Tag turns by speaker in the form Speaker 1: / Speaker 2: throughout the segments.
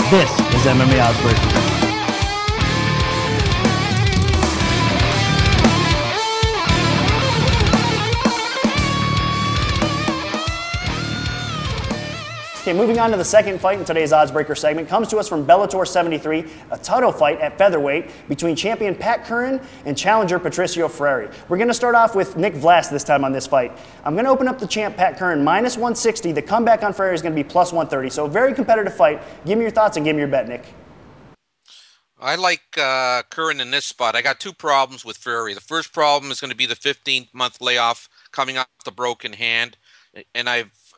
Speaker 1: This is MMA Oddsmaker.
Speaker 2: Okay, moving on to the second fight in today's Oddsbreaker segment comes to us from Bellator 73, a title fight at featherweight between champion Pat Curran and challenger Patricio Freire. We're going to start off with Nick Vlass this time on this fight. I'm going to open up the champ Pat Curran minus 160. The comeback on Freire is going to be plus 130. So a very competitive fight. Give me your thoughts and give me your bet, Nick.
Speaker 3: I like Curran in this spot. I got two problems with Freire. The first problem is going to be the 15-month layoff coming off the broken hand, and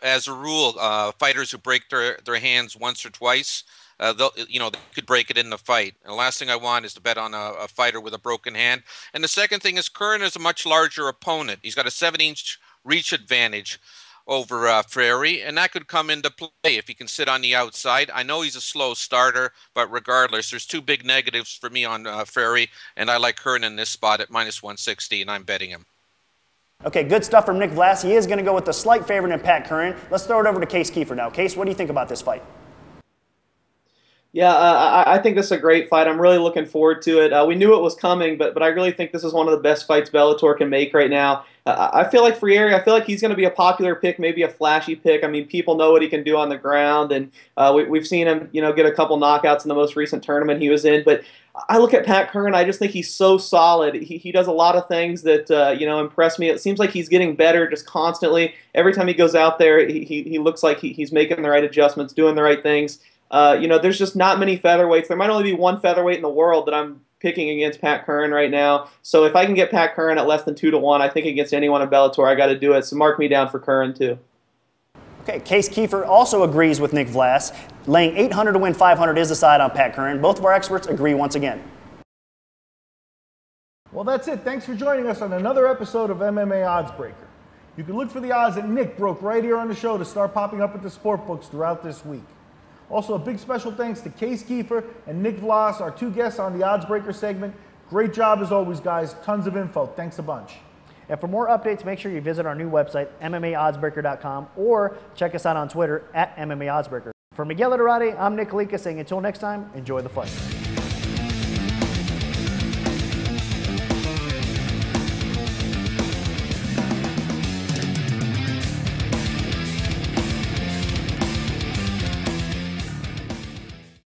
Speaker 3: as a rule, fighters who break their hands once or twice, they could break it in the fight. And the last thing I want is to bet on a fighter with a broken hand. And the second thing is Curran is a much larger opponent. He's got a 7-inch reach advantage over Freire, and that could come into play if he can sit on the outside. I know he's a slow starter, but regardless, there's two big negatives for me on Freire, and I like Curran in this spot at minus 160, and I'm betting him.
Speaker 2: Okay, good stuff from Nick Vlass. He is going to go with the slight favorite in Pat Curran. Let's throw it over to Case Keefer now. Case, what do you think about this fight?
Speaker 4: Yeah, I think this is a great fight. I'm really looking forward to it. We knew it was coming, but I really think this is one of the best fights Bellator can make right now. I feel like Freire, I feel like he's going to be a popular pick, maybe a flashy pick. I mean, people know what he can do on the ground, and we've seen him, get a couple knockouts in the most recent tournament he was in. But I look at Pat Curran, I just think he's so solid. He does a lot of things that impress me. It seems like he's getting better just constantly. Every time he goes out there, he looks like he's making the right adjustments, doing the right things. There's just not many featherweights. There might only be one featherweight in the world that I'm picking against Pat Curran right now. So if I can get Pat Curran at less than 2-1, I think against anyone in Bellator, I got to do it. So mark me down for Curran too.
Speaker 2: Okay, Case Keefer also agrees with Nick Vlass. Laying 800 to win 500 is the side on Pat Curran. Both of our experts agree once again.
Speaker 5: Well, that's it. Thanks for joining us on another episode of MMA Oddsbreaker. You can look for the odds that Nick broke right here on the show to start popping up at the sport books throughout this week. Also, a big special thanks to Case Keefer and Nick Vlass, our two guests on the Oddsbreaker segment. Great job as always, guys. Tons of info. Thanks a bunch.
Speaker 2: And for more updates, make sure you visit our new website, MMAOddsbreaker.com, or check us out on Twitter at MMA Oddsbreaker. For Miguel Itturate, I'm Nick Kalikas saying until next time, enjoy the fight.